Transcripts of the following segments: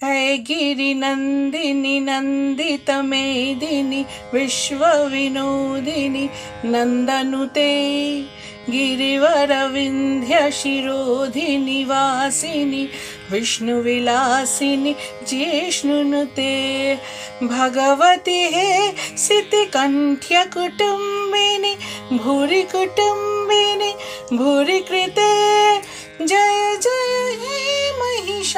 ऐ गिरिनन्दिनि नन्दित मेदिनि विश्वविनोदिनि नन्दनुते गिरिवरविन्ध्यशिरोधिनि वासिनि विष्णुविलासिनि जिष्णुनुते भगवति हे सितिकण्ठ्यकुटुम्बिनि भूरि कुटुम्बिनि भूरि कृते जय जय हे महिषासुरमर्दिनि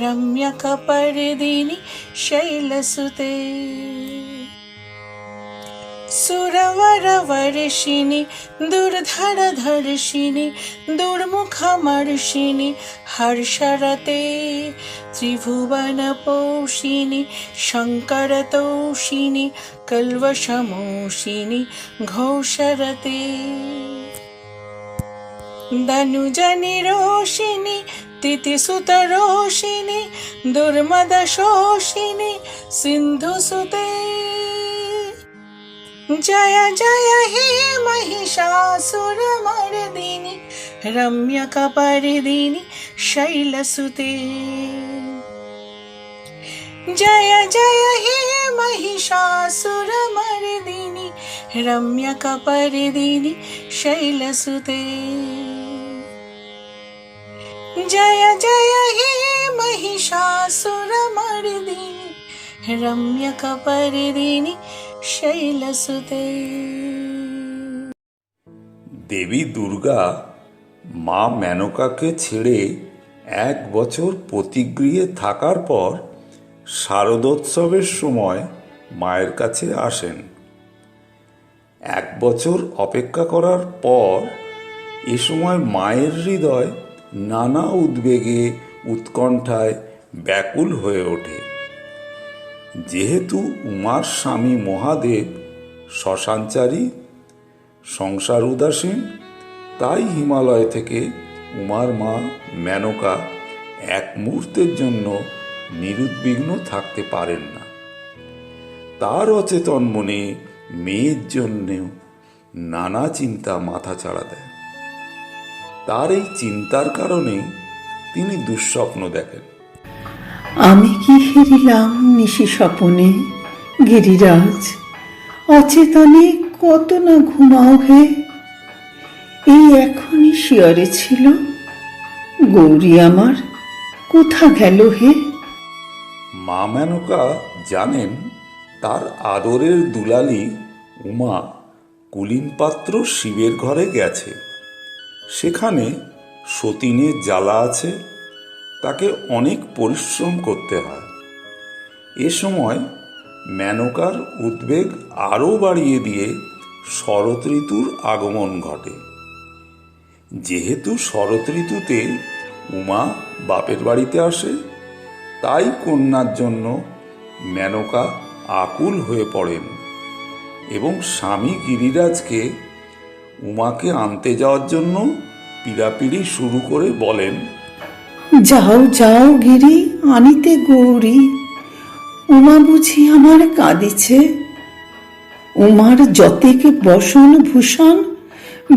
रम्यकपर्दिनि शैलसुते सुरवरवर्षिणि दुर्धरधर्षिणि दुर्मुखमर्षिणि हर्षरते त्रिभुवनपोषिणि शङ्करतोषिणि कल्वषमोषिणि घोषरते दनुजनिरोषिणि तिथिसुतरोषिणि दुर्मदशोषिणि सिन्धुसुते जय जय हे महिषासुरमर्दिनि रम्यकपर्दिनि शैलसुते जय जय हे महिषासुरमर्दिनि रम्यकपर्दिनि शैलसुते जय जय हे महिषासुरमर्दिनि रम्यकपर्दिनि शैलसुते। দেবী দুর্গা মা মেনকাকে ছেড়ে 1 বছর পতিগৃহে থাকার পর শারদোৎসবের সময় মায়ের কাছে আসেন। 1 বছর অপেক্ষা করার পর এ সময় মায়ের হৃদয় নানা উদ্বেগে উৎকণ্ঠায় ব্যাকুল হয়ে ওঠে। যেহেতু উমার স্বামী মহাদেব শ্মশানচারী, সংসার উদাসীন, তাই হিমালয় থেকে উমার মা মেনকা 1 মুহূর্তের জন্য নিরুদ্বিগ্ন থাকতে পারেন না। তার অচেতন মনে মেয়ের জন্যেও নানা চিন্তা মাথাচাড়া দেয়। তার এই চিন্তার কারণেই তিনি দুঃস্বপ্ন দেখেন। আমি কি হেরিলাম নিশি স্বপনে গিরিরাজ, অচেতনে কত না ঘুমাও হে। এই এখনই শিয়রে ছিল, গৌরী আমার কোথা গেল হে। মা মেনকা জানেন তার আদরের দুলালি উমা কুলীনপাত্র শিবের ঘরে গেছে। সেখানে সতীনের জ্বালা আছে, তাকে অনেক পরিশ্রম করতে হয়। এ সময় মেনকার উদ্বেগ আরও বাড়িয়ে দিয়ে শরৎ ঋতুর আগমন ঘটে। যেহেতু শরৎ ঋতুতে উমা বাপের বাড়িতে আসে, তাই কন্যার জন্য মেনকা আকুল হয়ে পড়েন এবং স্বামী গিরিরাজকে উমাকে আনতে যাওয়ার জন্য পীড়াপিড়ি শুরু করে বলেন, যাও যাও গিরি, আনিতে গৌরী। উমা বুঝি আমার কাঁদিছে। উমার যতেক বসন ভূষণ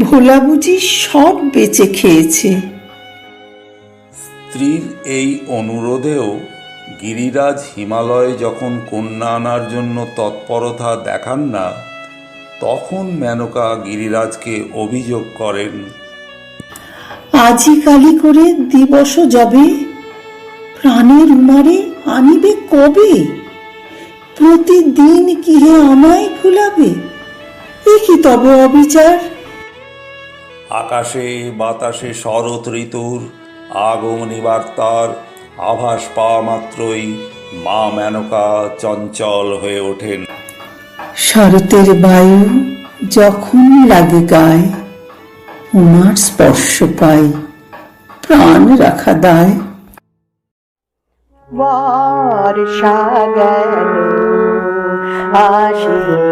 ভোলা বুঝি সব বেচে খেয়েছে। স্ত্রীর এই অনুরোধেও গিরিরাজ হিমালয়ে যখন কন্যা আনার জন্য তৎপরতা দেখান না, তখন মেনকা গিরিরাজকে অভিযোগ করেন, আজি কালি করে দিবস যাবে, প্রাণের উমারে আনিবে কবে? প্রতিদিন কি হে আমায় ভুলাবে? এ কি তব অবিচার? আকাশে বাতাসে শরৎ ঋতুর আগমনী বার্তার আভাস পাওয়া মাত্রই মা মেনকা চঞ্চল হয়ে ওঠেন। শরতের বায়ু যখন লাগে গায়ে, উমার স্পর্শ পাই, প্রাণ রাখা দায়। বর্ষা গেল আসিল,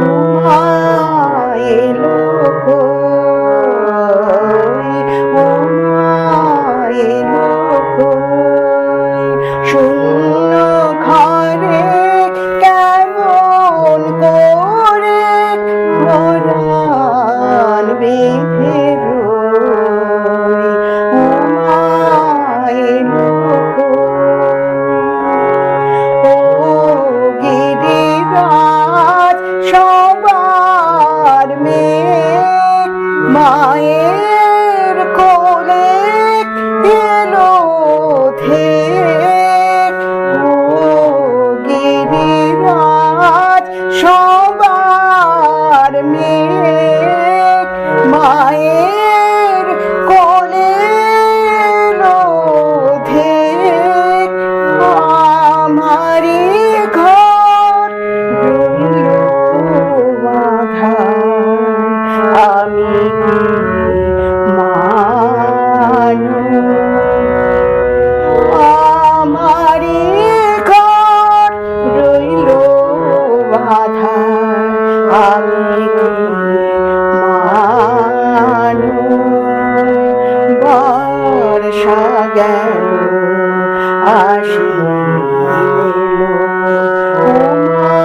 উমা এলো কই, উমা এলো কই, শূন্য ঘরে কেমন করে পরাণ বেঁধে রই, উমা এলো কই। ও গিরিরাজ সবার মেয়ে, মায়ের কোলে এলো ধে। ও গিরিরাজ সবার মেয়ে, মায়ের কোলে এলো ধে। আমারি ঘর রইল বাঁধা, আমি কি মানুষ? আমারি ঘর রইল বাঁধা, আমি কি মানুষ? বর্ষা গেল আসিল, উমা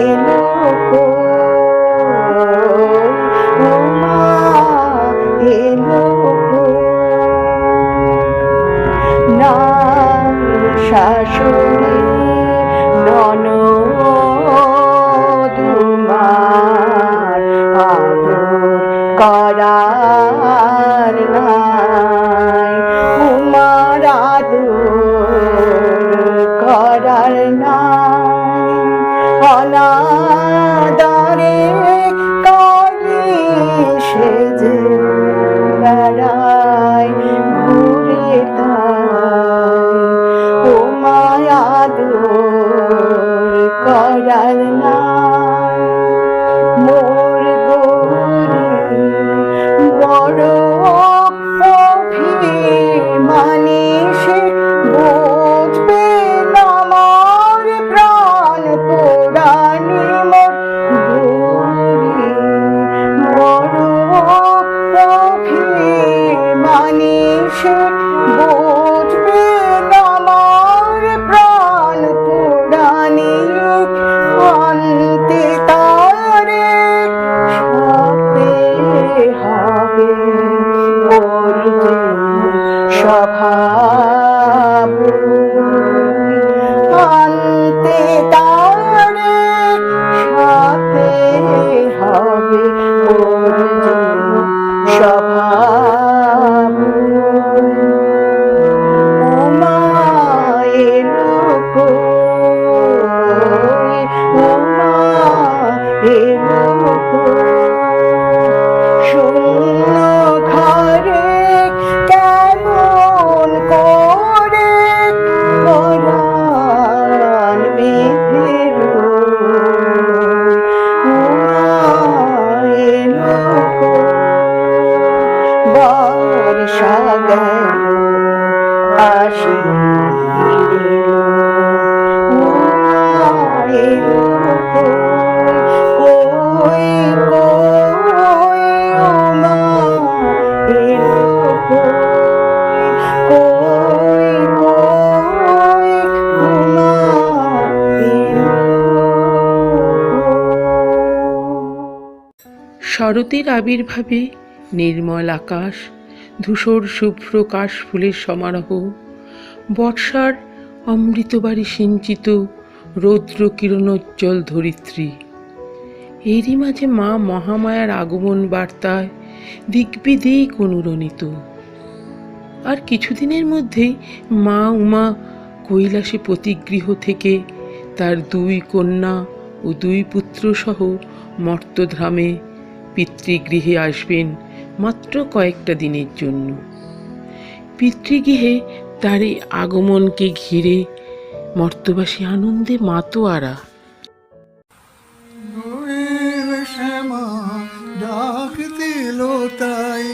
এলো কই, উমা এলো কই। নাই শাশুড়ি ননদ উমার আদর করার নাই, উমার আদর করার নাই। অনাদরে কালি সেজে বেড়ায় ঘুরে তাই, উমার আদর করার নাই। মোর গৌরী বড় অভিমানী, সে বুঝবে না আমার প্রাণ পোড়ানি। মোর গৌরী বড় অভিমানী, সে বুঝবে না আমার প্রাণ পোড়ানি। অন্তে তারে সাথে হবে ওর যে স্বভাব। অন্তে তারে সাথে হবে ওর যে স্বভাব। উমা এলো কই, উমা এলো কই, শূন্য ঘরে কেমন করে পরাণ বেঁধে রই, উমা এলো কই। বর্ষা গেল আসিল, উমা এলো কই, কই কই, উমা এলো কই, কই কই, উমা এলো কই। শরতের আবির্ভাবে নির্মল আকাশ, ধূসর শুভ্র কাশ ফুলের সমারোহ, বর্ষার অমৃতবারী সিঞ্চিত রৌদ্র কিরণোজ্জ্বল ধরিত্রী। এরই মাঝে মা মহামায়ার আগমন বার্তায় দিগ্বিদিক অনুরণিত। আর কিছুদিনের মধ্যেই মা উমা কৈলাসে পতিগৃহ থেকে তার 2 কন্যা ও 2 পুত্র সহ মর্তধামে পিতৃগৃহে আসবেন মাত্র কয়েকটা দিনের জন্য। পিতৃগৃহে তার এই আগমনকে ঘিরে মর্তবাসী আনন্দে মাতোয়ারা। শ্যামা ডাক দিল তাই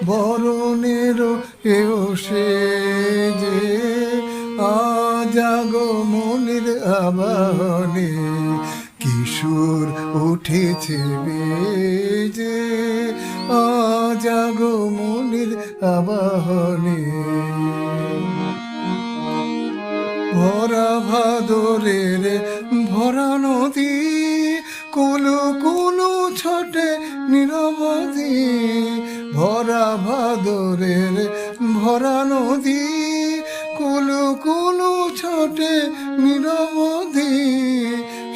বরণের এও সে যে আজ আগমনের আবাহনে কিশোর উঠেছে বেজে আজ আগমনের আবাহনে ভরা ভাদরের ভরা নদী কুলু কুলু ছোটে নিরবধি ভরা ভাদরের ভরা নদী কুলু কুলু ছোটে নিরবধি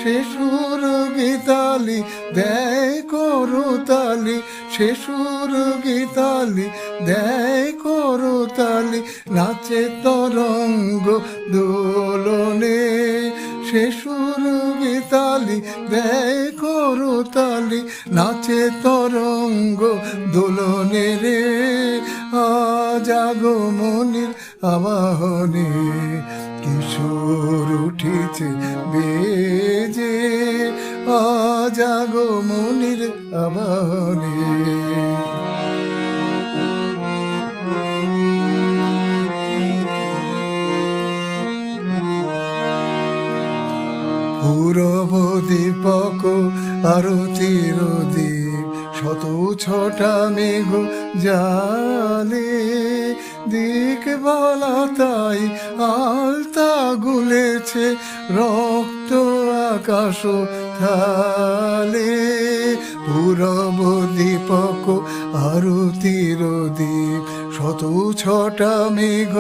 সে সুর গীতালি দেয় করতালি সে সুর গীতালি দেয় করতালি নাচে তরঙ্গ দোলনে সে সুর গীতালি দেয় করতালি নাচে তরঙ্গ দোলনে রে আজ আগমনের আবাহনে কিশোর উঠেছে বেজে আজ আগমনের আবাহনে পূরব দীপক আরতির দ্বীপ শত ছটা মেঘ জালে দিক বলা তাই আলতা গুলেছে রক্ত আকাশ থালে পূরব দীপক আরতির দ্বীপ শত ছটা মেঘ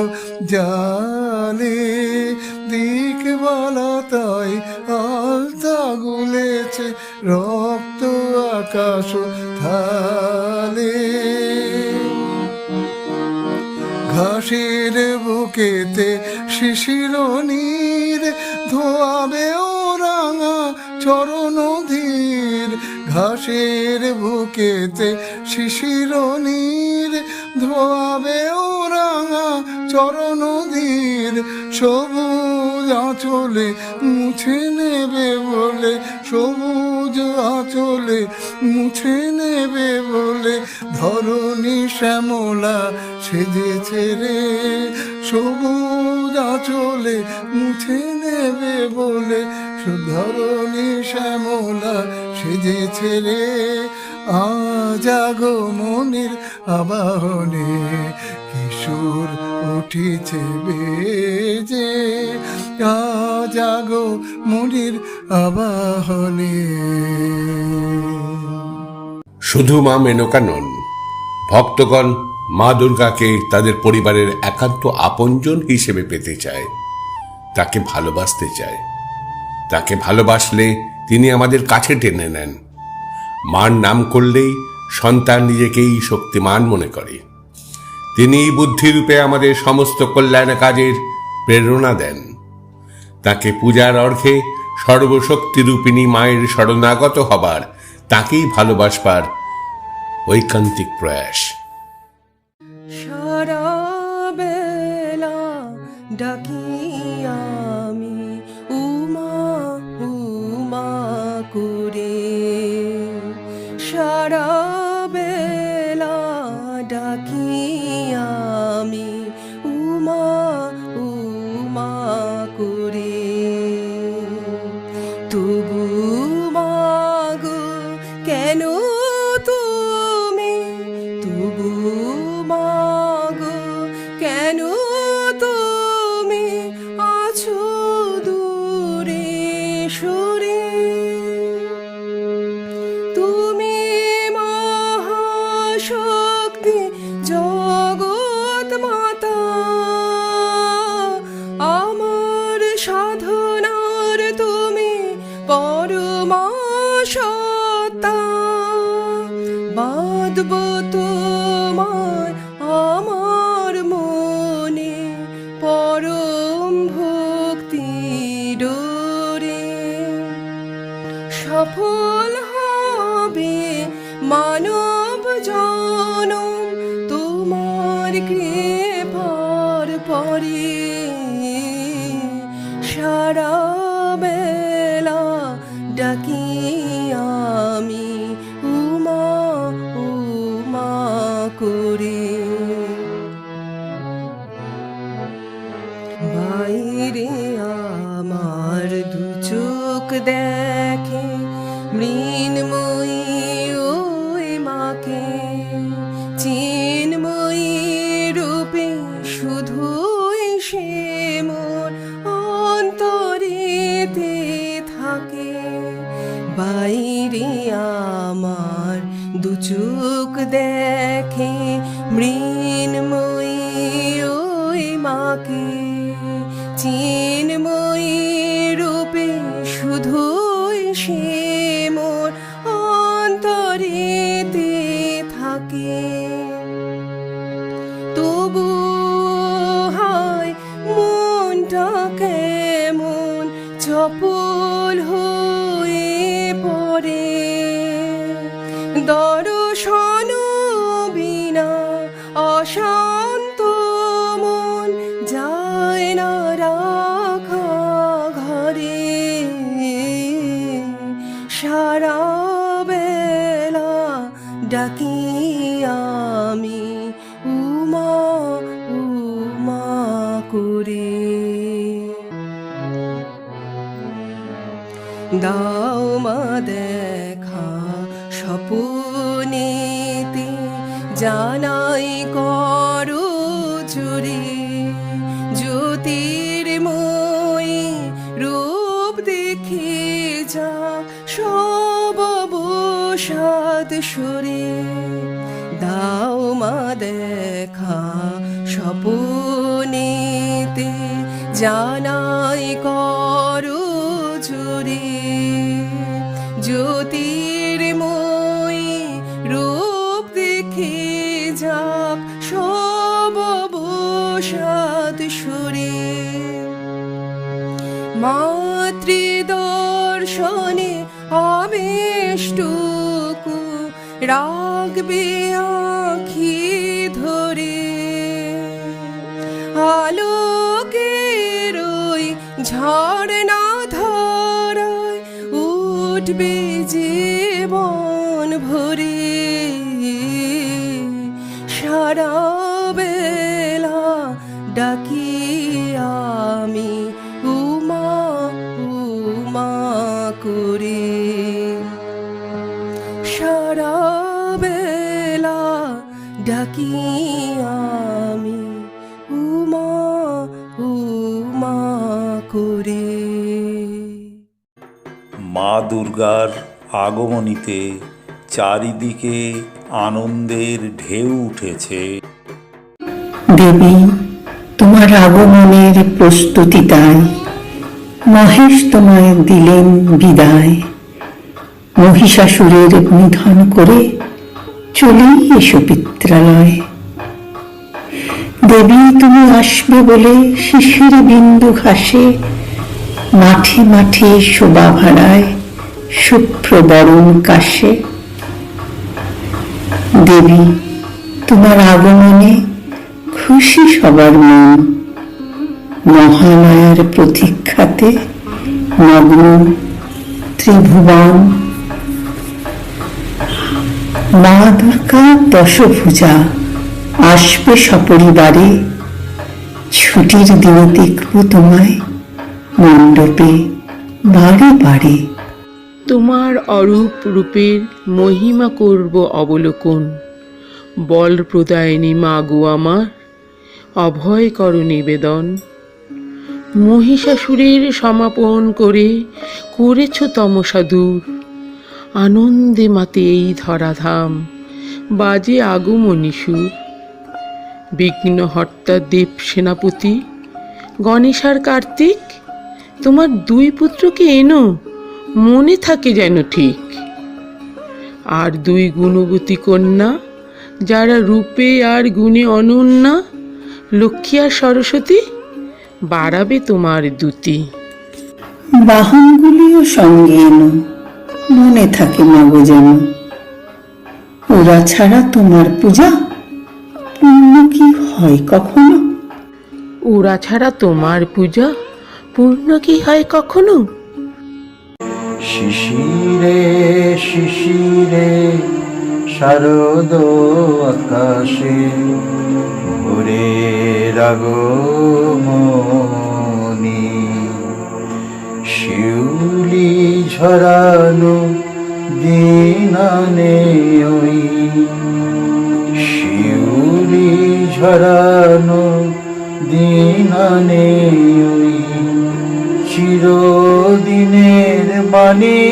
জালে দিক বলা তাই আলতা গুলেছে রক্ত আকাশ থালে ঘাসের বুকেতে শিশির নীর ধোয়াবে ও রাঙা চরণ ধীর ঘাসের বুকেতে শিশির নীর ধোয়াবে ও রাঙা চরণ ধীর সবুজ আঁচলে মুছে নেবে বলে সবুজ আঁচলে মুছে নেবে বলে ধরণী শ্যামলা সেজেছে রে সবুজ আঁচলে মুছে নেবে বলে ধরণী শ্যামলা সেজেছে রে আজ আগমনের আবাহনে কিশোর উঠেছে বেজে আজ আগমনের আবাহনে। শুধু মা মেনকা নন, ভক্তগণ মা দুর্গাকে তাদের পরিবারের একান্ত আপনজন হিসেবে পেতে চায়, তাকে ভালোবাসতে চায়। তাকে ভালোবাসলে তিনি আমাদের কাছে টেনে নেন। মার নাম করলেই সন্তান নিজেকেই শক্তিমান মনে করে। তিনি বুদ্ধিরূপে আমাদের সমস্ত কল্যাণ কাজের প্রেরণা দেন। তাকে পূজার অর্ঘে সর্বশক্তিরূপিণী মায়ের শরণাগত হবার, তাকেই ভালোবাসবার ঐকান্তিক প্রয়াস। সারা বেলা ডাকি আমি উমা উমা করে সারা বেলা ডাকি আমি উমা উমা করে তবু মাগো কেন তুমি তবু মাগো কেন তুমি আছো দূরে সরে তুমি মহাশক্তি জগৎ মাতা আমার সাধনার তো বাঁধব তোমার আমার মনে পরম ভক্তি ডোরে। সফল হবে মানব জনম তোমার কৃপার পরে। সারা বেলা ডাকি আমি উমা উমা করে। বাইরে আমার দু চোখ দেখে মৃন্ময়ী ওই মাকে। চিন্ময়ী রূপে শুধুই সে মোর অন্তরেতে থাকে। বাইরে আমার দু চোখ দেখে মৃন্ময়ী ওই মাকে। চিন্ময়ী রূপে শুধুই সে মোর অন্তরেতে থাকে। তবু হায় মনটা কেমন চপল হয়ে পড়ে। দর্শন বিনা অশান্ত মন যায় না রাখা ঘরে। সারা বেলা ডাকি আমি উমা উমা করে। দাও মা দেখা স্বপ্নেতে জানাই করো জুড়ে। জ্যোতির্ময়ী রূপ দেখে যা সব অবসাদ সরে। দাও মা দেখা স্বপ্নেতে জানাই করো জুড়ে। জ্যোতির্ময়ী রূপ দেখে যাক সব অবসাদ সরে। মাতৃদর্শনে আবেশটুকু রাখবে আঁখি ধরে। আলোকের ওই ঝর্ণা ধারায় উঠবে জীবন ভরে। সারা বেলা ডাকি আমি উমা উমা করে। সারা বেলা ডাকি আমি উমা উমা করে। মা দুর্গার আগমনীতে চারিদিকে আনন্দের ঢেউ উঠেছে। দেবী, তোমার আগমনের প্রস্তুতি তাই। মহেশ তোমায় দিলেন বিদায়। মহিষাসুরের নিধন করে চলেই এসো পিত্রালয়। দেবী, তুমি আসবে বলে শিশির বিন্দু ঘাসে মাঠে মাঠে শোভা ভাড়ায় শুভ্র বরণ কাশে। দেবী, তোমার আগমনে খুশি সবার মন। মহামায়ার প্রতীক্ষাতে নগ্ন ত্রিভুবন। মা দুর্গা দশভুজা আসবে সপরিবারে। ছুটির দিনে দেখব তোমায় মণ্ডপে বারে বারে। তোমার অরূপ রূপের মহিমা করব অবলোকন। বল প্রদায়িনী মা গো আমার, অভয় কর নিবেদন। মহিষাসুরের সমাপন করে করেছ তমসা দূর। আনন্দে মাতে এই ধরাধাম, বাজে আগমনী সুর। বিঘ্নহর্তা দেব সেনাপতি গণেশ আর কার্তিক, তোমার দুই পুত্রকে এনো মনে থাকে যেন ঠিক। আর দুই গুণবতী কন্যা যারা রূপে আর গুণে অনন্যা, লক্ষ্মী আর সরস্বতী, বাড়াবে তোমার দ্যুতি। বাহনগুলিও সঙ্গে এনো, মনে থাকে মাগো যেন। ওরা ছাড়া তোমার পূজা পূর্ণ কি হয় কখনো? ওরা ছাড়া তোমার পূজা পূর্ণ কি হয় কখনো? শিশিরে শিশিরে শারদ আকাশে ভোরের আগমনী, শিউলি ঝরানো দিন আনে ওই, শিউলি ঝরানো দিন আনে ওই, চিরদিনের বাণী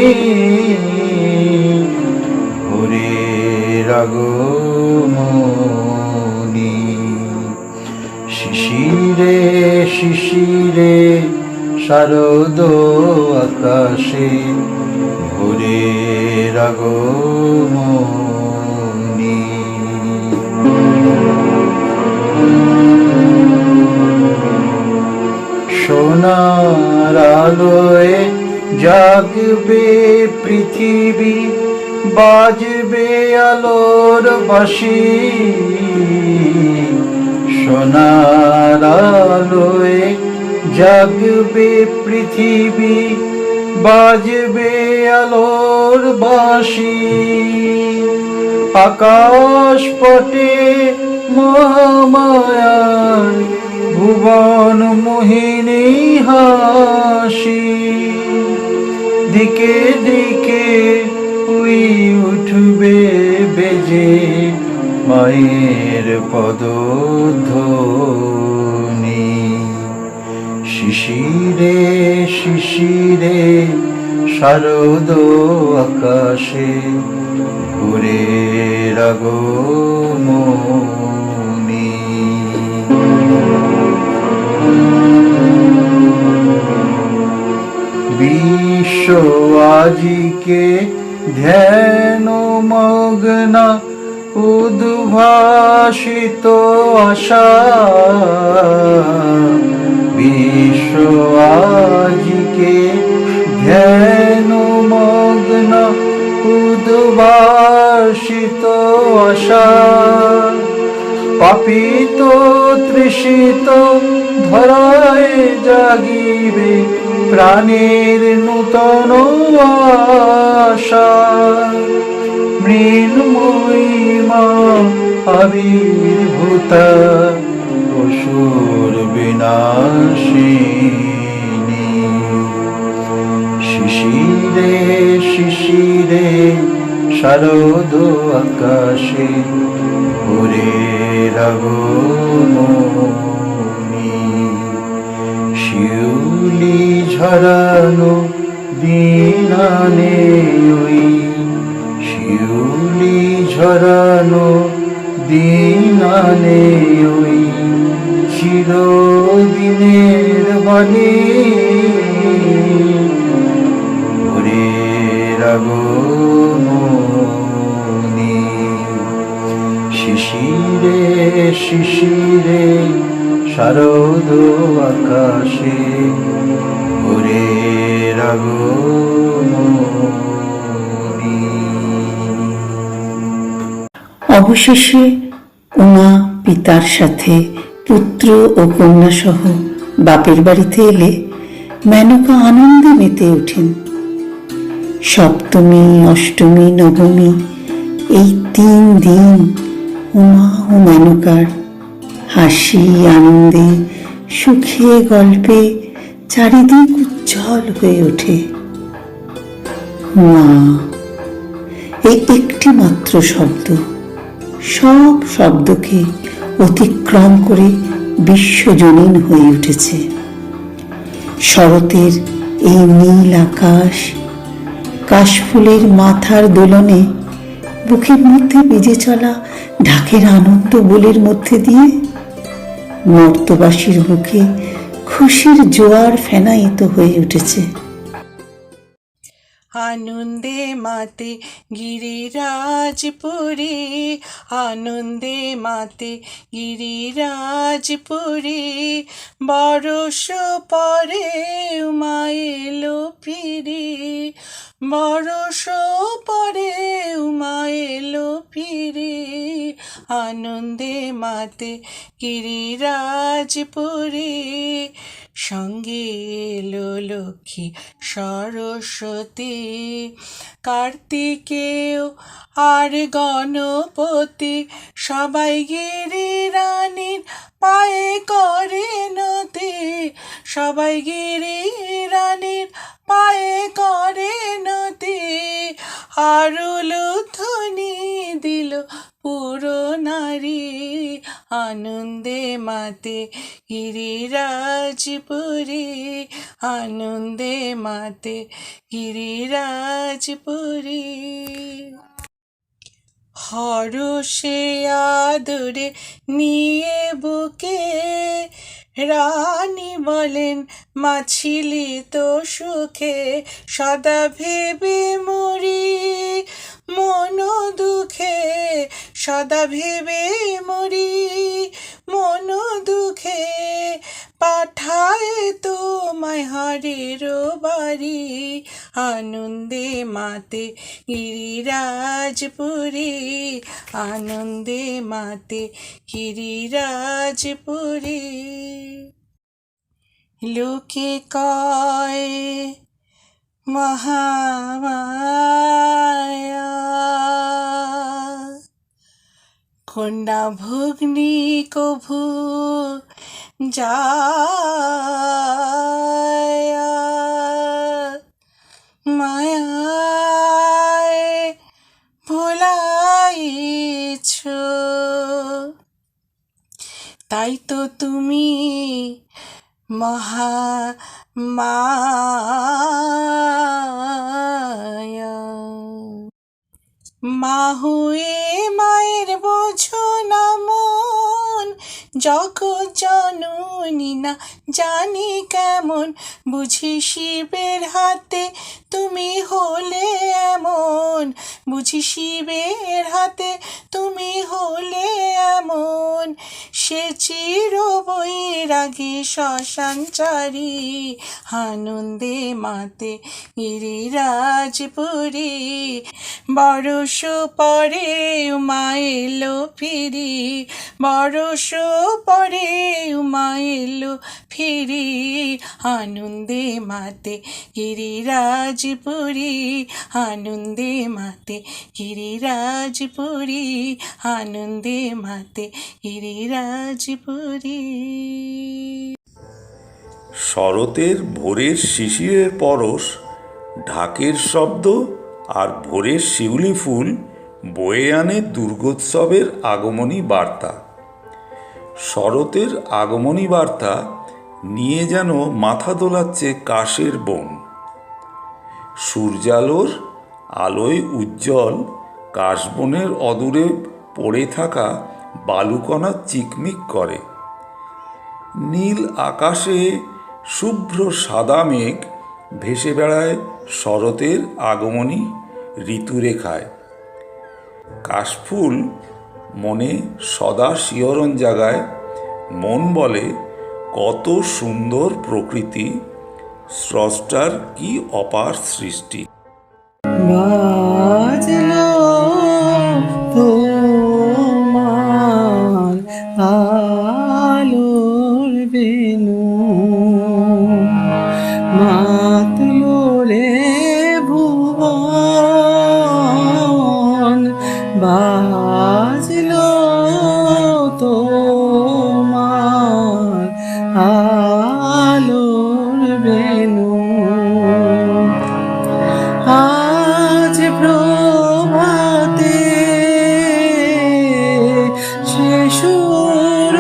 ভোরের আগমনী। শিশিরে শিশিরে শারদ আকাশে ভোরের আগমনী। সোনার আলোয় জাগবে পৃথিবী, বাজবে আলোর বাঁশি। সোনার আলোয় জাগবে পৃথিবী, বাজবে আলোর বাঁশি। আকাশ পটে মহামায়ার ভুবন মোহিনী হাসি, দিকে দিকে উই উঠবে বেজে মায়ের পদধ্বনি। শিশিরে শিশিরে শারদ আকাশে ভোরের আগমনী। বিশ্ব আজিকে ধ্যান মগ্না উদ্ভাসিত আশা, বিশ্ব আজিকে ধ্যান মগ্না উদ্ভাসিত আশা। পাপিত তৃষিত ধরায় জাগিবে প্রাণের নূতন আশা। মৃন্ময়ী মা আবির্ভূতা অসুর বিনাশিনী। শিশিরে শিশিরে শারদ আকাশে ভোরের আগমনী। শিউলি ঝরানো দিন আনে ওই, শিউলি ঝরানো দিন আনে ওই, চিরদিনের বাণী ভোরের আগমনী। শিশিরে শিশিরে শারদ আকাশে ভোরের আগমনী। অবশেষে উমা পিতার সাথে পুত্র ও কন্যা সহ বাপের বাড়িতে এলে মেনকা আনন্দে মেতে ওঠেন। সপ্তমী অষ্টমী নবমী এই 3 দিন উমা ও মেনকার হাসি আনন্দে সুখে গল্পে চারিদিক উজ্জ্বল হয়ে ওঠে। মা, এই একটি মাত্র শব্দ সব শব্দকে অতিক্রম করে বিশ্বজনীন হয়ে উঠেছে। শরতের এই নীল আকাশ, কাশফুলের মাথার দোলনে, বুকের মধ্যে বেজে চলা ঢাকের আনন্দ বোলের মধ্যে দিয়ে মর্তবাসীর বুকে খুশির জোয়ার ফেনায়িত হয়ে উঠেছে। আনন্দে মাতে গিরিরাজপুরী, আনন্দে মাতে গিরিরাজপুরী। বরষ পরে উমা এলো ফিরি, বরষ পরে উমা এলো ফিরি। আনন্দে মাতে গিরিরাজপুরী, সঙ্গে এলো লক্ষ্মী সরস্বতী। কার্তিকেয় আর গণপতি সবাই গিরি রানীর পায়ে করে নতি, সবাই গিরি রানীর পায়ে করে নতি। আরুল ধ্বনি দিল পুরো নারী, আনন্দে মাতে গিরিরাজপুরী, আনন্দে মাতে গিরিরাজপুরী। হরষে আদরে নিয়ে বুকে রানী বলেন, মা ছিলি তো সুখে। সদা ভেবে মরি মন দুঃখে, সদা ভেবে মরি মন দুঃখে। পাঠায় তোমায় হারের বাড়ি, আনন্দে মাতে গিরিরাজপুরী, আনন্দে মাতে গিরিরাজপুরী। লোকে কয় মহামায়া, কন্যা ভগ্নী কভু যায়। মায়ায় ভোলাইছ, তাই তো তুমি মহামায়া। মা হয়ে মায়ের বোঝো না মন, জগৎ জননী না জানি কেমন। বুঝি শিবের হাতে তুমি হলে এমন, বুঝি শিবের হাতে তুমি হলে এমন। সে চির বৈরাগী শ্মশানচারী, আনন্দে মাতে গিরিরাজপুরী। বরষ পরে উমা এলো ফিরি, বরষ পরে উমা এলো ফিরি। আনন্দে মাতে গিরিরাজপুরী, আনন্দে মাতে গিরিরাজপুরী, আনন্দে মাতে গিরিরাজপুরী। শরতের ভোরের শিশিরের পরশ, ঢাকের শব্দ আর ভোরের শিউলি ফুল বয়ে আনে দুর্গোৎসবের আগমনী বার্তা। শরতের আগমনী বার্তা নিয়ে যেন মাথা দোলাচ্ছে কাশের বন। সূর্যালোর আলোয় উজ্জ্বল কাশবনের অদূরে পড়ে থাকা বালুকণা চিকমিক করে। নীল আকাশে শুভ্র সাদা মেঘ ভেসে বেড়ায় শরতের আগমনী ঋতুরেখায়। কাশফুল মনে সদা শিহরণ জাগায়, মন বলে কত সুন্দর প্রকৃতি, স্রষ্টার কি অপার সৃষ্টি। বাজলো তোমার আলোর বেনু, মাতলো রে ভুবন। বাজলো তোমার আলোর বেনু, আজ প্রভাতে সে সুর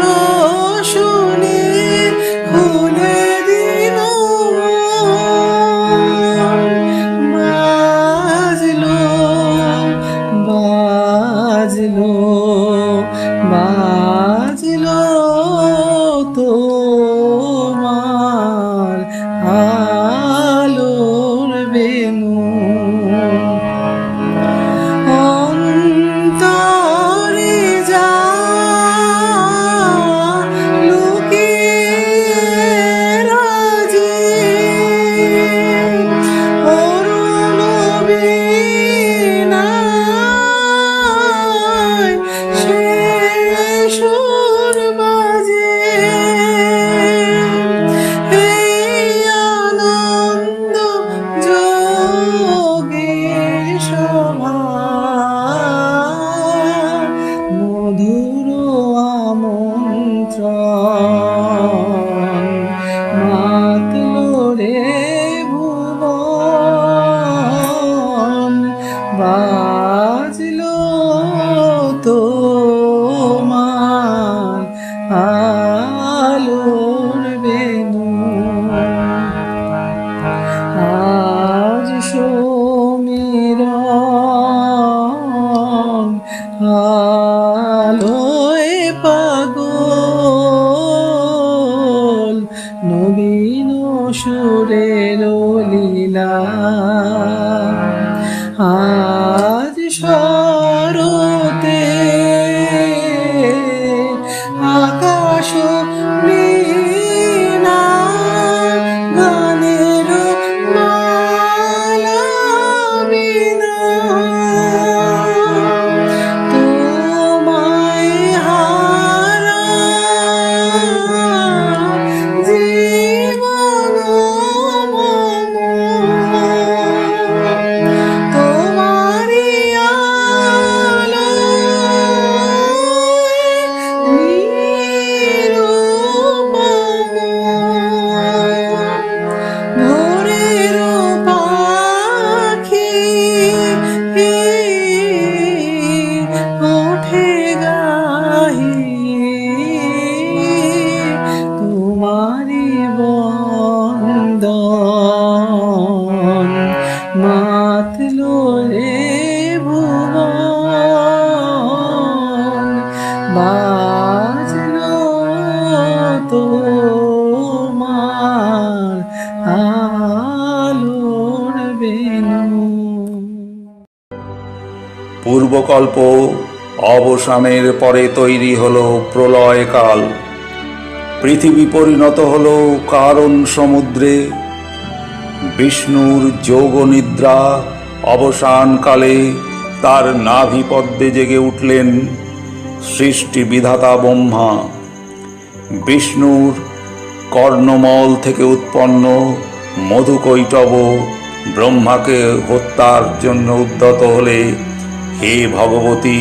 শুনে খুলে দিল। বাজলো বাজলো বাজলো তোমার আলোর বেনু। তোমার আলোর বেনু আজ সমীরণ আলোয় পাগল নবীন সুরের লীলা আজ শরতে আকাশ নীলা গানের মালা বিনা তোমায় হারা জীবন মম তোমারি আলোয় নিরুপম ভোরের পাখি ওঠে গাহি তোমারি বন্দন মাতলো রে ভুবন বাজলো তোমার আলোর বেনু পূর্বকল্প অবসানের পরে তৈরি হলো প্রলয়কাল। পৃথিবী পরিণত হলো কারণ সমুদ্রে। বিষ্ণুর যোগ নিদ্রা অবসানকালে তার নাভিপদ্মে জেগে উঠলেন সৃষ্টি বিধাতা ব্রহ্মা। বিষ্ণুর কর্ণমল থেকে উৎপন্ন মধুকৈটব ব্রহ্মাকে হত্যার জন্য উদ্যত হলে, হে ভগবতী,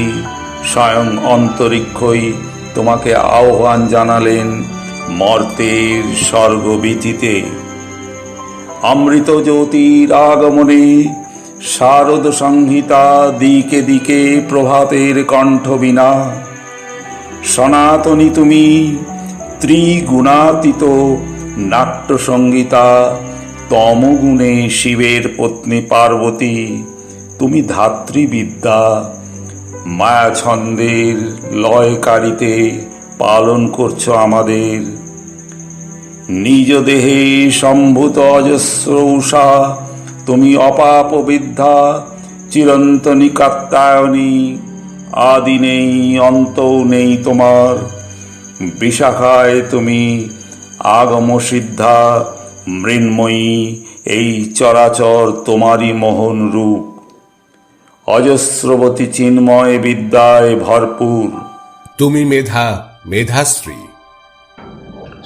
স্বয়ং অন্তরিক্ষই তোমাকে আহ্বান জানালেন মর্তের স্বর্গবীথিতে। অমৃত জ্যোতির আগমনে শারদ সংহিতা দিকে দিকে প্রভাতের কণ্ঠ বিনা। সনাতনী তুমি ত্রিগুণাতীত নাট্য সংগীতা, তমগুণে শিবের পত্নী পার্বতী। তুমি ধাত্রীবিদ্যা মায়া ছন্দের লয়কারিতে পালন করছো আমাদের। নিজ দেহে সম্ভূত অজস্র উষা, তুমি অপাপ বিদ্যা চিরন্তনী কাত্যায়নী। আদি নেই অন্তও নেই তোমার, বিশাখায় তুমি আগম সিদ্ধা মৃন্ময়ী। এই চরাচর তোমারই মোহন রূপ, অজস্রবতী চিন্ময় বিদ্যায় ভরপুর। তুমি মেধা, মেধাশ্রী,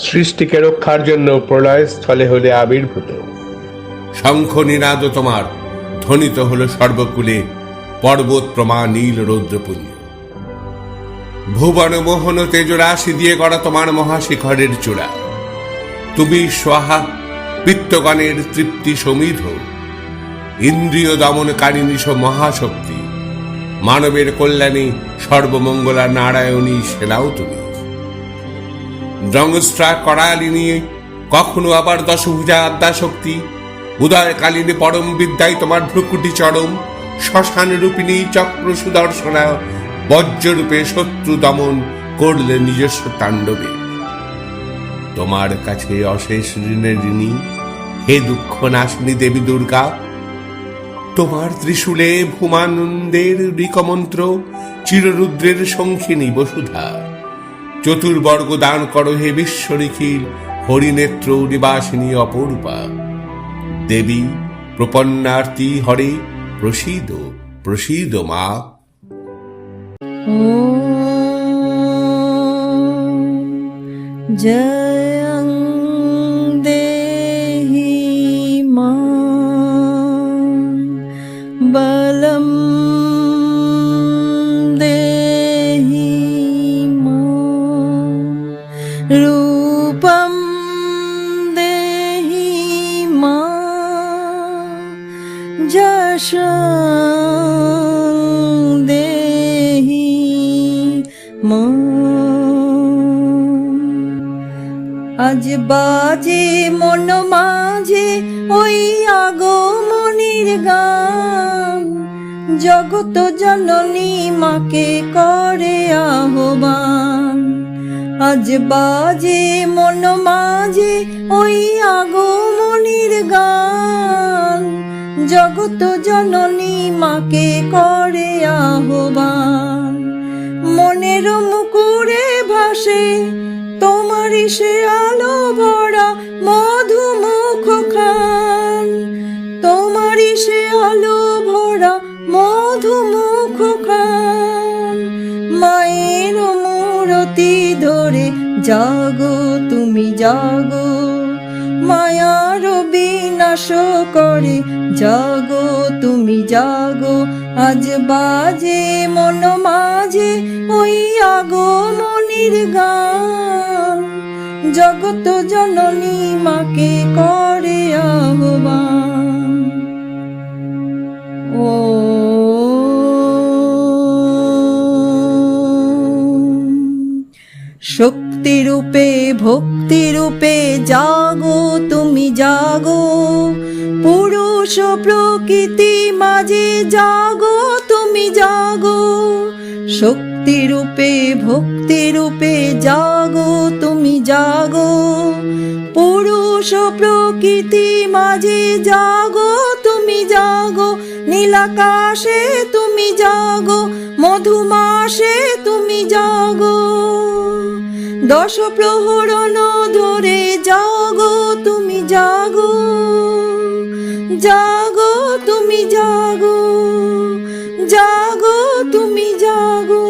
সৃষ্টিকে রক্ষার জন্য প্রলয় স্থলে হলে আবির্ভূত। শঙ্খ নিনাদ তোমার ধ্বনিত হল সর্বকুলে, পর্বত প্রমা নীল রৌদ্রপুঞ্জ। ভুবন মোহন তেজরাশি দিয়ে গড়া তোমার মহাশিখরের চূড়া। তুমি স্বাহা পিত্তগণের তৃপ্তি সমীধ, ইন্দ্রিয় দমনকারিণী মহাশক্তি। মানবের কল্যাণে সর্বমঙ্গলা নারায়ণী সেনাও তুমি। দ্রংস্ট্রা করালিনী, কখনো আবার দশভুজা আদ্যাশক্তি। উদয়কালিনী পরম বিদ্যায় তোমার ভ্রুকুটি চরম। শ্মশান রূপিণী চক্র সুদর্শনা, বজ্ররূপে শত্রু দমন করলে নিজস্ব তাণ্ডবে। তোমার কাছে অশেষ ঋণের ঋণী, হে দুঃখ নাশিনী দেবী দুর্গা। তোমার ত্রিশূলে ভূমানন্দের ঋকমন্ত্র, চিররুদ্রের শঙ্খিনী বসুধা। চতুর্বর্গ দান করো হে বিশ্ব নিখিল, হরিনেত্র নিবাসিনী অপরূপা। দেবী প্রপন্নার্তি হরে, প্রসীদ প্রসীদ মা। জয়ং দেহি মা বলম দেহি মা রূপম দেহি মা যশং দেহি মন আজ বাজে মন মাঝে ওই আগমনীর গান, জগত জননী মাকে করে আহ্বান। আজ বাজে মন মাঝে ওই আগমনীর গান, জগত জননী মাকে করে আহ্বান। মনের মুকুরে ভাসে তোমারই সে আলো ভরা মধুমুখ খান, তোমারই সে আলো ভরা মধুমুখ খান। মায়ের মূরতি ধরে জাগো তুমি জাগো, মায়ার বিনাশ করে জাগো তুমি জাগো। আজ বাজে মন মাঝে ওই আগমনীর গান, জগত জননী মাকে করে আহ্বান। ও শক্তিরূপে ভক্তিরূপে জাগো তুমি জাগো, পুরুষ প্রকৃতি মাঝে জাগো তুমি জাগো। শক্তিরূপে ভক্তিরূপে জাগো তুমি জাগো, পুরুষ প্রকৃতি মাঝে জাগো তুমি জাগো। নীলাকাশে তুমি জাগো, মধুমাসে তুমি জাগো, দশ প্রহরণ ধরে জাগো তুমি জাগো, জাগো তুমি জাগো, জাগো তুমি জাগো।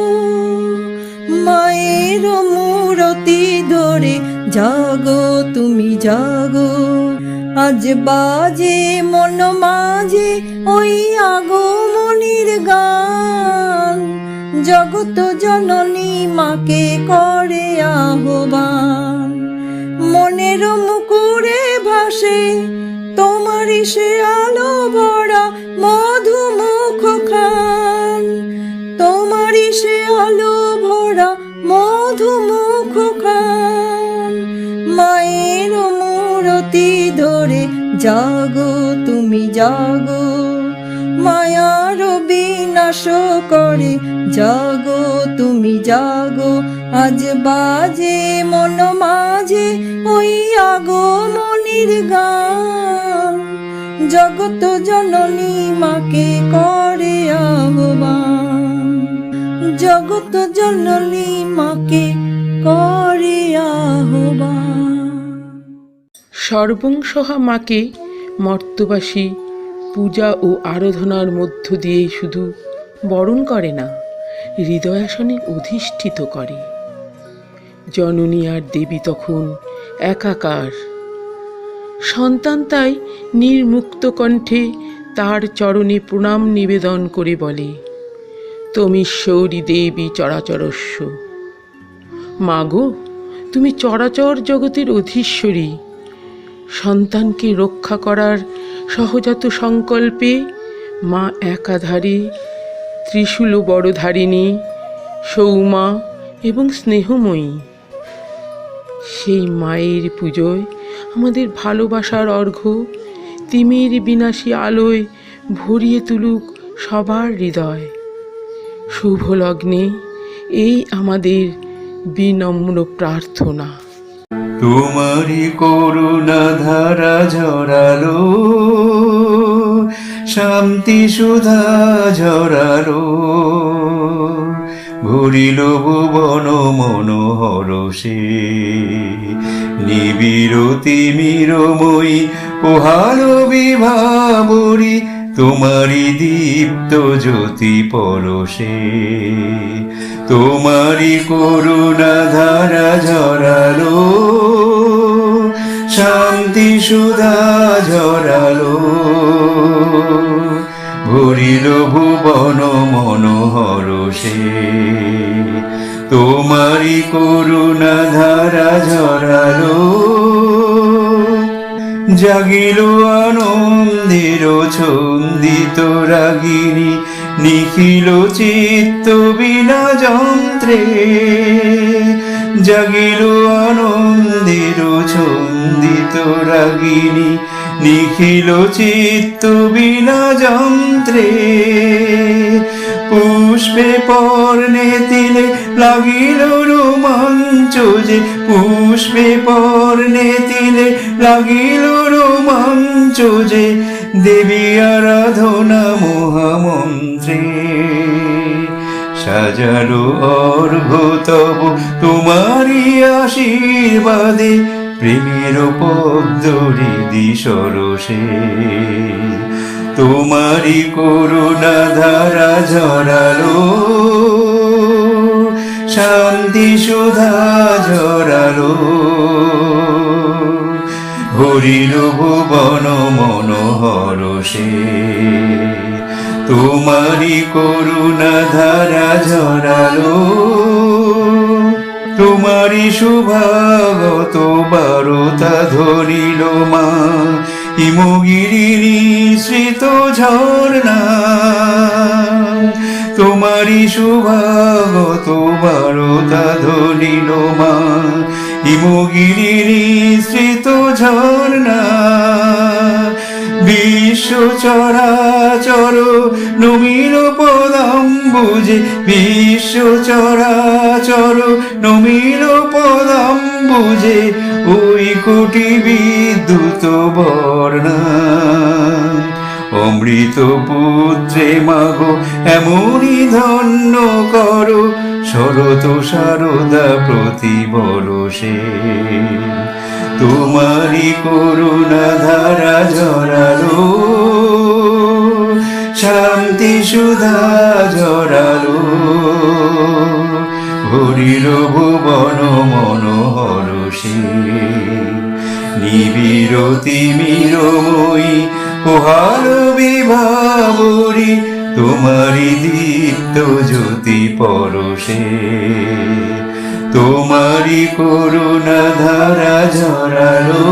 মায়ের মূরতি ধরে জাগো তুমি জাগো। আজ বাজে মন মাঝে ওই আগমনীর গান, জগত জননী মাকে করে আহ্বান। মনের মুকুরে ভাসে তোমারই সে আলো ভরা মধুমুখ খান, তোমারই সে আলো ভরা মধুমুখ খান। মায়ের মূরতি ধরে জাগো তুমি জাগো, মায়ার বিনাশ করে জাগো তুমি জাগো। আজ বাজে মন মাঝে ওই আগমনীর গান, জগত জননী মাকে করে আহ্বান, জগত জননী মাকে করে আহ্বান। সর্বংসহা মাকে মর্তবাসী পূজা ও আরাধনার মধ্য দিয়ে শুধু বরণ করে না, হৃদয়াসনে অধিষ্ঠিত করে। জননী আর দেবী তখন একাকার। সন্তান তাই নির্মুক্ত কণ্ঠে তার চরণে প্রণাম নিবেদন করে বলে, তমীশ্বরী দেবী চরাচরস্য। মাগো, তুমি চরাচর জগতের অধীশ্বরী। সন্তানকে রক্ষা করার সহজাত সংকল্পে মা একাধারে ত্রিশূল বড়ধারিণী, সৌমা এবং স্নেহময়ী। সেই মায়ের পুজোয় আমাদের ভালোবাসার অর্ঘ্য তিমির বিনাশী আলোয় ভরিয়ে তুলুক সবার হৃদয়। শুভ লগ্নে এই আমাদের বিনম্র প্রার্থনা। তোমারি করুণা ধারা ঝরালো, শান্তি সুধা ঝরালো, ভরিল ভুবন মনোহরসে। নিবিড় তিমিরময়ী পোহালো বিভাবরী, তোমারি দীপ্ত জ্যোতি পরশে। তোমারি করুণা ধারা ঝরালো, শান্তি সুধা ঝরালো, ভরিল ভুবন মনোহরসে। তোমারি করুণা ধারা ঝরালো, জাগিল আনন্দের ছন্দিত রাগিনী, নিখিল চিত্ত বিনা যন্ত্রে জাগিল আনন্দের ছন্দিত রাগিনী, নিখিল চিত্ত বিনা যন্ত্রে পুষ্পে পর্ণে তিলে লাগিল রোমাঞ্চ যে, পুষ্পে পর্ণে তিলে লাগিল রোমাঞ্চ যে, দেবী আরাধনা মহামন্ত্রে সাজালো অর্ঘ্য তব তোমারই আশীর্বাদে, প্রেমের পদ্মহৃদি সরসে তোমারই করুণা ধারা ঝরালো, শান্তি সুধা ঝরালো, ভরিল ভুবন মনোহর সে তোমারই করুণা ধারা ঝরালো, তোমারই শুভাগত বারতা ধরিল মা, হিমগিরির নিঃসৃত ঝর্ণা, তোমারই শুভাগত বারতা ধরিল মা, হিমগিরির নিঃসৃত ঝর্ণা, বিশ্ব চরাচর নমিল পদাম্বুজে, বিশ্ব চরাচর নমিল পদাম্বুজে, ওই কোটি বিদ্যুৎ বর্ণা, অমৃত পুত্রে মাগো এমনই ধন্য করো, শরত শারদা প্রতি বরষে তোমারই করুণা ধারা ঝরালো, শান্তি সুধা ঝরালো, ভরিল ভুবন মনোহর সে নিবিরতি মিরময়ী পোহাল বিভাবরী, তোমারই দীপ্ত জ্যোতি পরশে তোমারই করুণা ধারা ঝরালো।